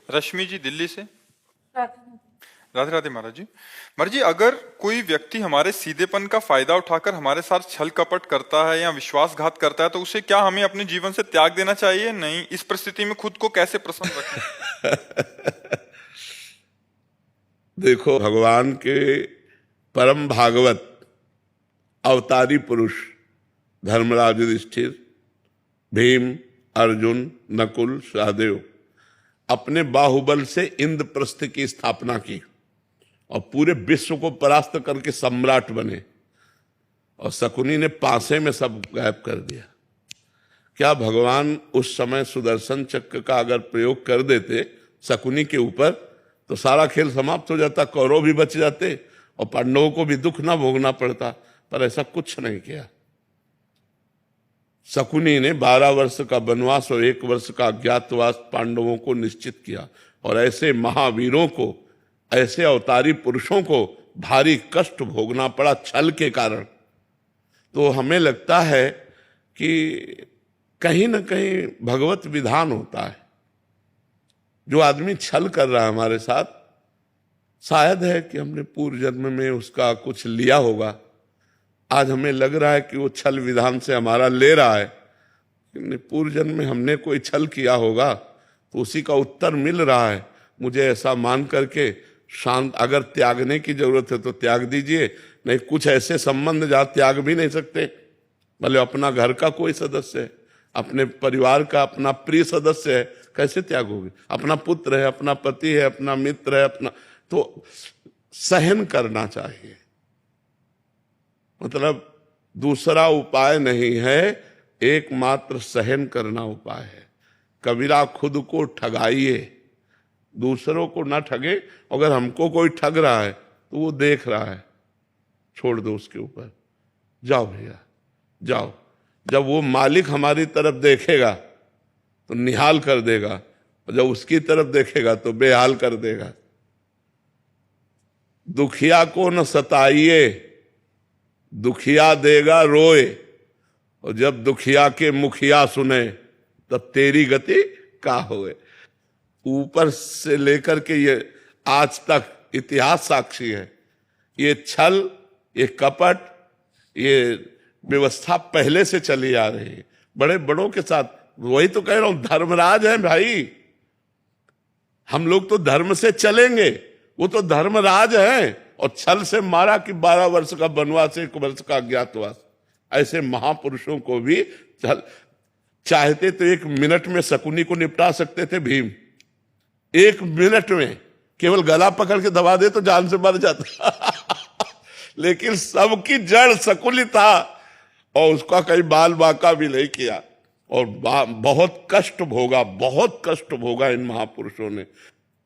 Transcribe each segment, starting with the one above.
रश्मि जी दिल्ली से। राधे। राधे राधे महाराज जी। महाराज जी, अगर कोई व्यक्ति हमारे सीधेपन का फायदा उठाकर हमारे साथ छल कपट करता है या विश्वासघात करता है तो उसे क्या हमें अपने जीवन से त्याग देना चाहिए? नहीं, इस परिस्थिति में खुद को कैसे प्रसन्न रखें? देखो, भगवान के परम भागवत अवतारी पुरुष धर्मराज युधिष्ठिर, भीम, अर्जुन, नकुल, सहदेव अपने बाहुबल से इंद्रप्रस्थ की स्थापना की और पूरे विश्व को परास्त करके सम्राट बने, और शकुनी ने पासे में सब गायब कर दिया। क्या भगवान उस समय सुदर्शन चक्र का अगर प्रयोग कर देते शकुनी के ऊपर तो सारा खेल समाप्त हो जाता, कौरव भी बच जाते और पांडवों को भी दुख ना भोगना पड़ता, पर ऐसा कुछ नहीं किया। शकुनी ने 12 वर्ष का वनवास और 1 वर्ष का अज्ञातवास पांडवों को निश्चित किया, और ऐसे महावीरों को, ऐसे अवतारी पुरुषों को भारी कष्ट भोगना पड़ा छल के कारण। तो हमें लगता है कि कहीं ना कहीं भगवत विधान होता है। जो आदमी छल कर रहा है हमारे साथ, शायद है कि हमने पूर्व जन्म में उसका कुछ लिया होगा। आज हमें लग रहा है कि वो छल विधान से हमारा ले रहा है, पूर्व जन्म में हमने कोई छल किया होगा तो उसी का उत्तर मिल रहा है। मुझे ऐसा मान करके शांत, अगर त्यागने की जरूरत है तो त्याग दीजिए, नहीं कुछ ऐसे संबंध जहाँ त्याग भी नहीं सकते, भले अपना घर का कोई सदस्य है, अपने परिवार का अपना प्रिय सदस्य है, कैसे त्यागोगे? अपना पुत्र है, अपना पति है, अपना मित्र है, अपना, तो सहन करना चाहिए। मतलब दूसरा उपाय नहीं है, एकमात्र सहन करना उपाय है। कबीरा खुद को ठगाइए, दूसरों को ना ठगे। अगर हमको कोई ठग रहा है तो वो देख रहा है, छोड़ दो उसके ऊपर, जाओ भैया जाओ। जब वो मालिक हमारी तरफ देखेगा तो निहाल कर देगा, और जब उसकी तरफ देखेगा तो बेहाल कर देगा। दुखिया को न सताइए, दुखिया देगा रोए, और जब दुखिया के मुखिया सुने तब तेरी गति का होए। ऊपर से लेकर के ये आज तक इतिहास साक्षी है। ये छल, ये कपट, ये व्यवस्था पहले से चली आ रही है बड़े बड़ों के साथ। वही तो कह रहा हूं, धर्मराज है भाई। हम लोग तो धर्म से चलेंगे, वो तो धर्मराज है, और छल से मारा कि 12 वर्ष का वनवास, 1 वर्ष का अज्ञातवास। ऐसे महापुरुषों को भी छल, चाहते तो 1 मिनट में शकुनी को निपटा सकते थे भीम। 1 मिनट में केवल गला पकड़ के दबा दे तो जान से मर जाता लेकिन सबकी जड़ शकुनी था, और उसका कहीं बाल बाका भी नहीं किया, और बहुत कष्ट भोगा, बहुत कष्ट भोगा इन महापुरुषों ने।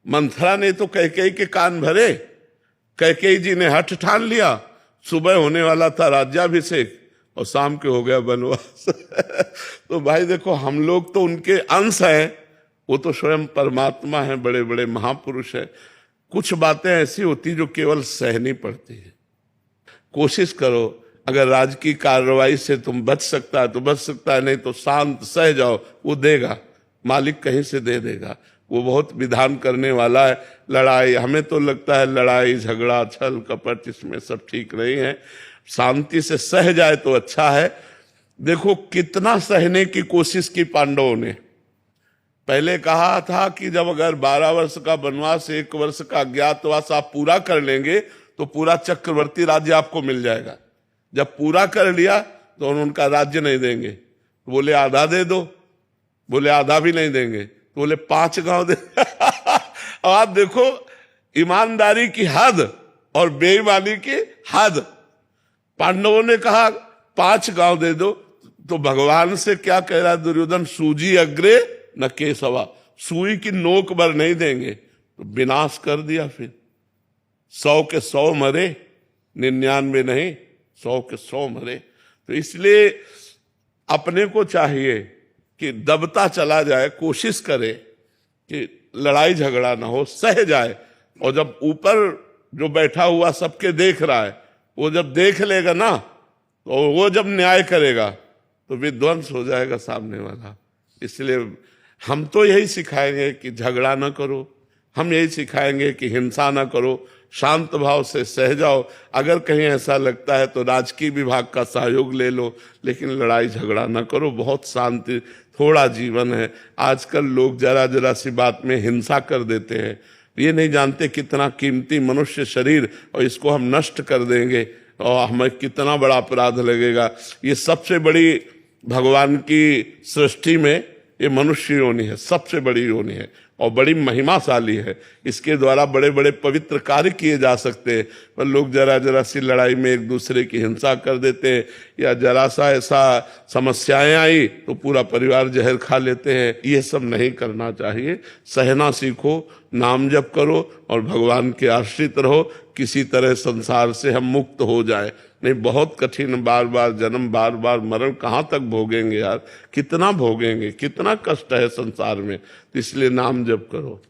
मंथरा ने तो कैकेयी के कान भरे। कैकेयी जी ने हठ ठान लिया, सुबह होने वाला था राज्याभिषेक और शाम के हो गया वनवास तो भाई देखो, हम लोग तो उनके अंश हैं, वो तो स्वयं परमात्मा है, बड़े बड़े महापुरुष है। कुछ बातें ऐसी होती जो केवल सहनी पड़ती है। कोशिश करो, अगर राजकीय कार्रवाई से तुम बच सकता है तो बच सकता है, नहीं तो शांत सह जाओ, वो देगा, मालिक कहीं से दे देगा। वो बहुत विधान करने वाला है। लड़ाई, हमें तो लगता है लड़ाई झगड़ा छल कपट इसमें सब ठीक नहीं है, शांति से सह जाए तो अच्छा है। देखो कितना सहने की कोशिश की पांडवों ने। पहले कहा था कि जब अगर 12 वर्ष का वनवास, 1 वर्ष का अज्ञातवास आप पूरा कर लेंगे तो पूरा चक्रवर्ती राज्य आपको मिल जाएगा। जब पूरा कर लिया तो उनका राज्य नहीं देंगे, तो बोले आधा दे दो, बोले आधा भी नहीं देंगे, तो बोले 5 गांव दे अब आप देखो ईमानदारी की हद और बेईमानी की हद। पांडवों ने कहा 5 गांव दे दो, तो भगवान से क्या कह रहा है दुर्योधन? सूजी अग्रे न केसवा, सुई की नोक भर नहीं देंगे। तो विनाश कर दिया। फिर 100 के 100 मरे, 99 नहीं, 100 के 100 मरे। तो इसलिए अपने को चाहिए कि दबता चला जाए, कोशिश करे कि लड़ाई झगड़ा ना हो, सह जाए। और जब ऊपर जो बैठा हुआ सबके देख रहा है, वो जब देख लेगा ना, तो वो जब न्याय करेगा तो विध्वंस हो जाएगा सामने वाला। इसलिए हम तो यही सिखाएंगे कि झगड़ा ना करो, हम यही सिखाएंगे कि हिंसा ना करो, शांत भाव से सह जाओ। अगर कहीं ऐसा लगता है तो राजकीय विभाग का सहयोग ले लो, लेकिन लड़ाई झगड़ा ना करो। बहुत शांति थोड़ा जीवन है। आजकल लोग जरा जरा सी बात में हिंसा कर देते हैं, ये नहीं जानते कितना कीमती मनुष्य शरीर, और इसको हम नष्ट कर देंगे और हमें कितना बड़ा अपराध लगेगा। ये सबसे बड़ी भगवान की सृष्टि में ये मनुष्य योनि है, सबसे बड़ी योनि है और बड़ी महिमाशाली है। इसके द्वारा बड़े बड़े पवित्र कार्य किए जा सकते हैं, पर लोग जरा जरा सी लड़ाई में एक दूसरे की हिंसा कर देते हैं, या जरा सा ऐसा समस्याएं आई तो पूरा परिवार जहर खा लेते हैं। ये सब नहीं करना चाहिए। सहना सीखो, नाम जप करो और भगवान के आश्रित रहो। किसी तरह संसार से हम मुक्त हो जाए, नहीं बहुत कठिन, बार बार जन्म, बार बार मरण कहाँ तक भोगेंगे यार, कितना भोगेंगे, कितना कष्ट है संसार में। तो इसलिए नाम जप करो।